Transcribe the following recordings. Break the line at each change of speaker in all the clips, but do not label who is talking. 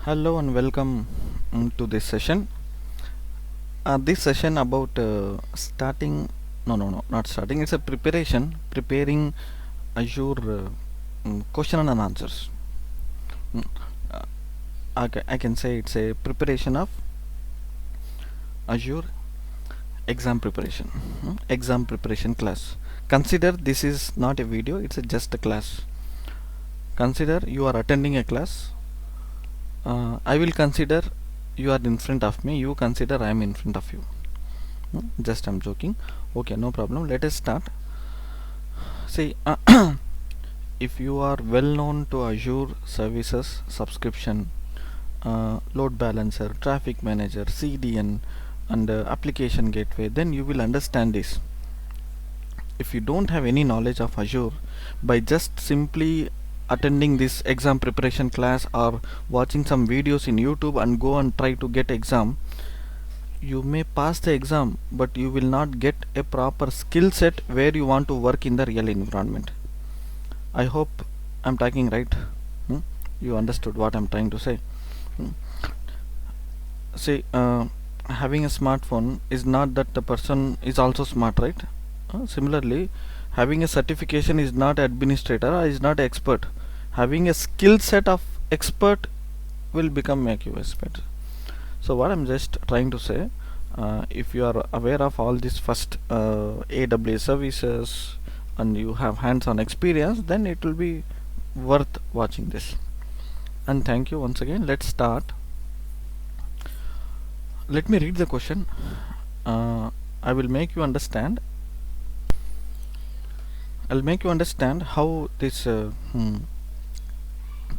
Hello and welcome to this session. This session about starting. No, not starting. It's a preparing Azure question and answers. Mm, I can say it's a preparation of Azure exam preparation. Exam preparation class. Consider this is not a video. It's just a class. Consider you are attending a class. I will consider you are in front of me. You consider I am in front of you. Just I'm joking. Okay, no problem. Let us start. See, if you are well known to Azure services subscription, load balancer, traffic manager, CDN, and application gateway, then you will understand this. If you don't have any knowledge of Azure, by just simply attending this exam preparation class or watching some videos in YouTube and go and try to get exam, you may pass the exam, but you will not get a proper skill set where you want to work in the real environment. I hope I'm talking right. You understood what I'm trying to say. See, having a smartphone is not that the person is also smart, right? Similarly, having a certification is not administrator or is not expert. Having a skill set of expert will make you expert. So what I'm just trying to say, if you are aware of all this first AWS services and you have hands-on experience, then it will be worth watching this. And thank you once again. Let's start. Let me read the question. I will make you understand. I'll make you understand how this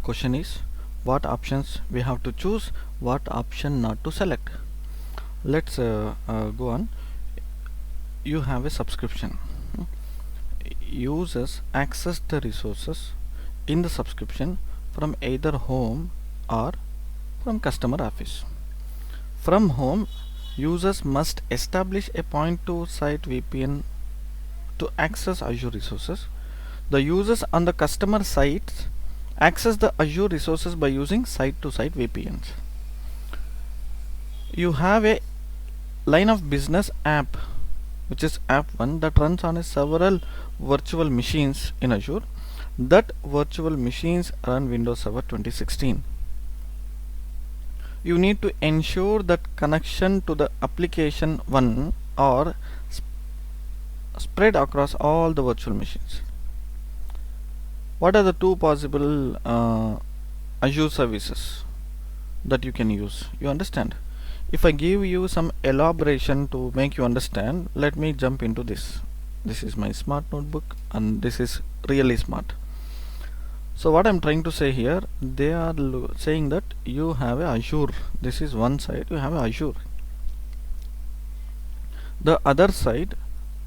question is, what options we have to choose, what option not to select. Let's go on. You have a subscription. Users access the resources in the subscription from either home or from customer office. From home, users must establish a point-to-site VPN to access Azure resources. The users on the customer sites access the Azure resources by using site-to-site VPNs. You have a line of business app, which is app 1, that runs on several virtual machines in Azure. That virtual machines run Windows Server 2016. You need to ensure that connection to the application 1 are spread across all the virtual machines. What are the two possible Azure services that you can use? You understand? If I give you some elaboration to make you understand, let me jump into this. This is my smart notebook and this is really smart. So what I'm trying to say here, they are saying that you have a Azure. This is one side, you have a Azure. The other side,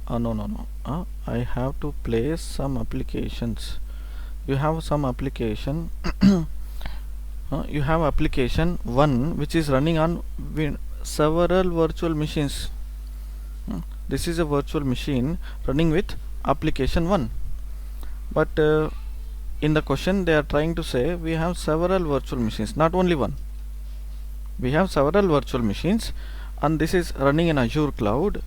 I have to place some applications. You have some application. You have application 1 which is running on several virtual machines. This is a virtual machine running with application 1. But in the question they are trying to say we have several virtual machines, not only one. We have several virtual machines and this is running in Azure Cloud,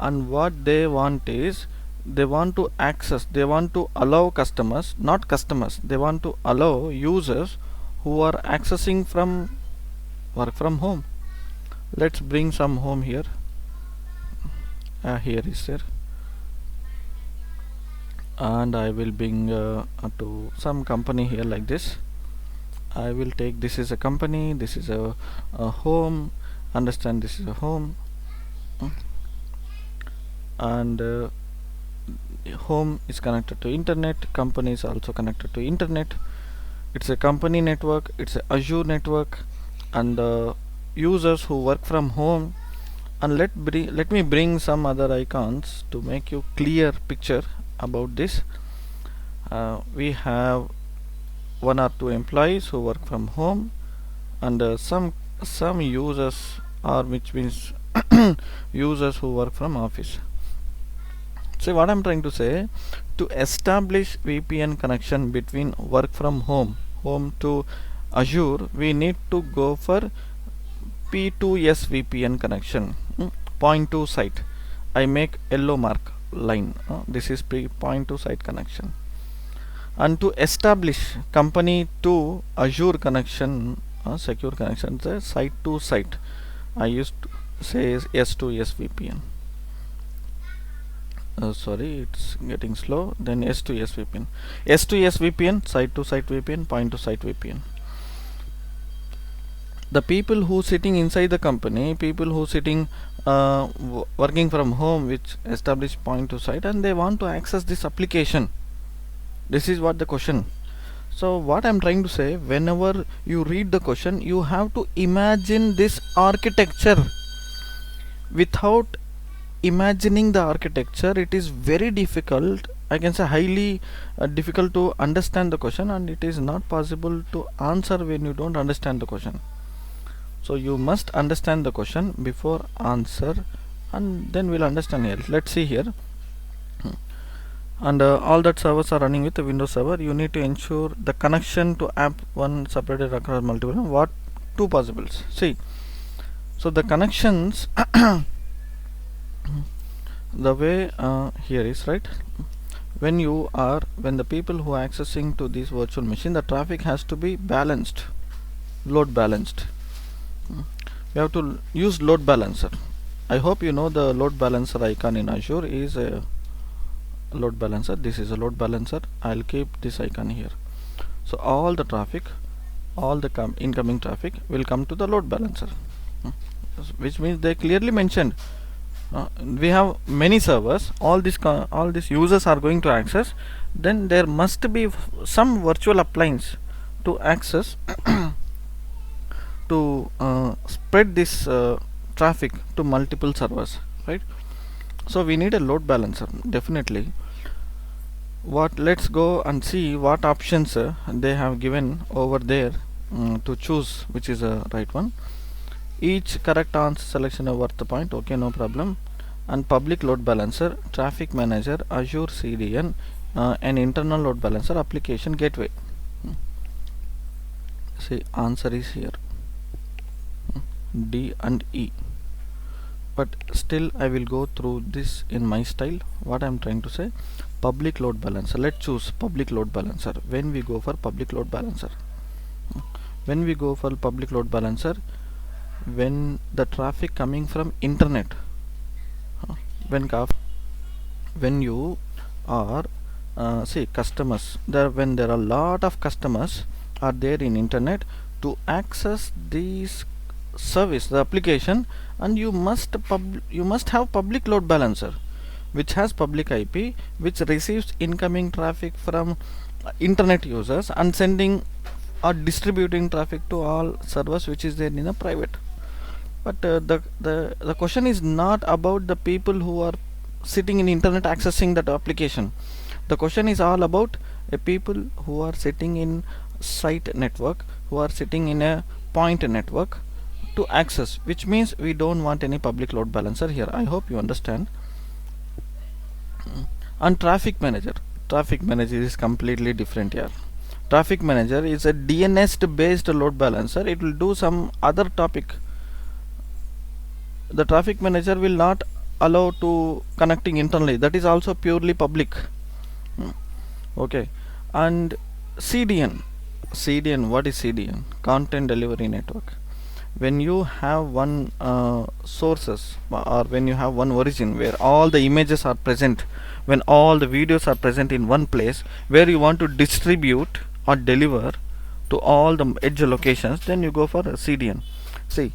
and what they want is they want to access, they want to allow customers, not customers, they want to allow users who are accessing from work from home. Let's bring some home here. Here is there, and I will bring to some company here like this. I will take, this is a company, this is a home, understand, this is a home, and home is connected to internet, company is also connected to internet. It's a company network, it's a Azure network, and the users who work from home. And let me bring some other icons to make you clear picture about this. We have 1 or 2 employees who work from home, and some users, or which means users who work from office. So what I'm trying to say, to establish VPN connection between work from home to Azure, we need to go for P2S VPN connection. Point to site. I make yellow mark line. This is point to site connection. And to establish company to Azure connection, secure connection, the site to site, I used to say S2S VPN. Sorry, it's getting slow. Then S2S VPN. S2S VPN, site to site VPN, point to site VPN. The people who sitting inside the company, people who sitting working from home, which establish point to site, and they want to access this application. This is what the question. So what I'm trying to say, whenever you read the question, you have to imagine this architecture. Without imagining the architecture, it is very difficult, I can say highly difficult to understand the question, and it is not possible to answer when you don't understand the question. So you must understand the question before answer, and then we'll understand here. Let's see here. And all that servers are running with the Windows server. You need to ensure the connection to app one separated across multiple. What two possibles? See, so the connections the way here is right. When the people who are accessing to this virtual machine, the traffic has to be balanced, load balanced. We have to use load balancer. I hope you know the load balancer icon in Azure is a load balancer. This is a load balancer. I'll keep this icon here. So all the traffic, all the incoming traffic will come to the load balancer, which means they clearly mentioned we have many servers, all these users are going to access, then there must be some virtual appliance to access to spread this traffic to multiple servers, right? So we need a load balancer, definitely. Let's go and see what options they have given over there to choose which is the right one. Each correct answer selection are worth the point. Okay, no problem. And public load balancer, traffic manager, Azure CDN, and internal load balancer, application gateway. See, answer is here, D and E. But still I will go through this in my style. What I am trying to say, public load balancer. Let's choose public load balancer. When we go for public load balancer, when the traffic coming from internet, when you are say customers, when there are a lot of customers are there in internet to access these service, the application, and you must have public load balancer which has public IP, which receives incoming traffic from internet users and sending or distributing traffic to all servers which is there in a private. But the question is not about the people who are sitting in internet accessing that application. The question is all about people who are sitting in site network, who are sitting in a point network to access, which means we don't want any public load balancer here. I hope you understand. And traffic manager is completely different here. Traffic manager is a DNS based load balancer. It will do some other topic. The traffic manager will not allow to connecting internally. That is also purely public. Okay. And CDN, what is CDN? Content delivery network. When you have one sources, or when you have one origin where all the images are present, when all the videos are present in one place, where you want to distribute or deliver to all the edge locations, then you go for a CDN. See,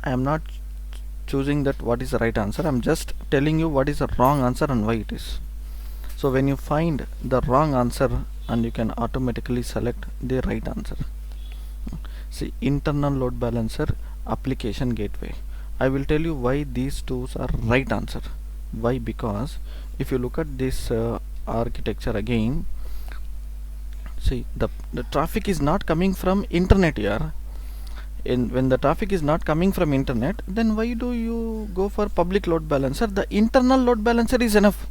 I am not choosing that what is the right answer. I'm just telling you what is the wrong answer and why it is. So when you find the wrong answer, and you can automatically select the right answer. See, internal load balancer, application gateway. I will tell you why these two are right answer. Why? Because if you look at this architecture again, see, the traffic is not coming from internet here. When the traffic is not coming from internet, then why do you go for public load balancer? The internal load balancer is enough.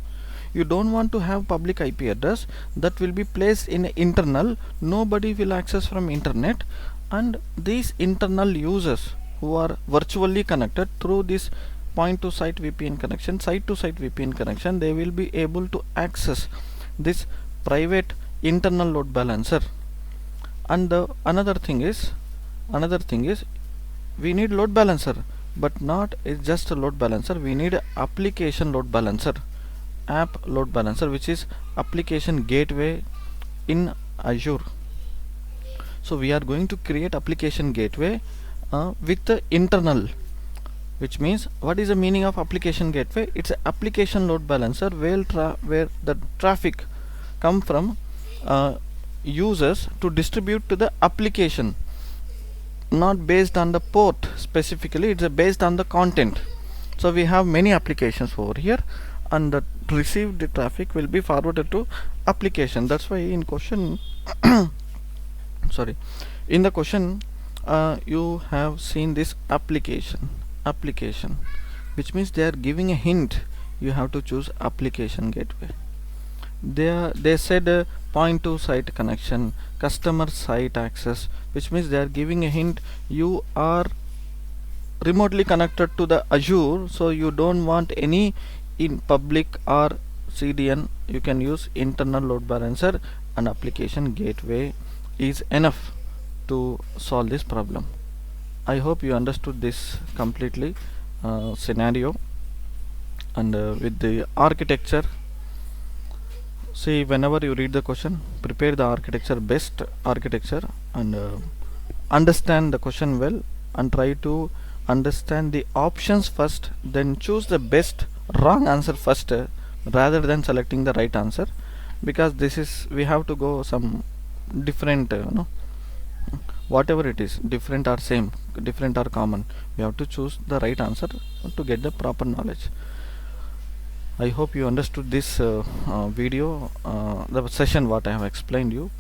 you don't want to have public IP address that will be placed in internal. Nobody will access from internet, and these internal users who are virtually connected through this point to site VPN connection, site to site VPN connection, they will be able to access this private internal load balancer. And another thing is we need load balancer, but not just a load balancer, we need application load balancer, app load balancer, which is application gateway in Azure. So we are going to create application gateway with the internal, which means, what is the meaning of application gateway? It's an application load balancer where the traffic come from users to distribute to the application, not based on the port specifically, it's based on the content. So we have many applications over here, and the received traffic will be forwarded to application. That's why in question sorry, in the question you have seen this application, which means they are giving a hint, you have to choose application gateway. They said point to site connection, customer site access, which means they are giving a hint, you are remotely connected to the Azure, so you don't want any in public or CDN, you can use internal load balancer, and application gateway is enough to solve this problem. I hope you understood this completely scenario. And with the architecture, see, whenever you read the question, prepare the architecture, best architecture, and understand the question well, and try to understand the options first, then choose the best wrong answer first, rather than selecting the right answer, because this is, we have to go some different whatever it is, different or same, different or common, we have to choose the right answer to get the proper knowledge. I hope you understood this video, the session what I have explained you.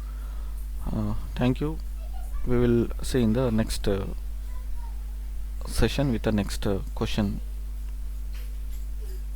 Thank you. We will see in the next session with the next question.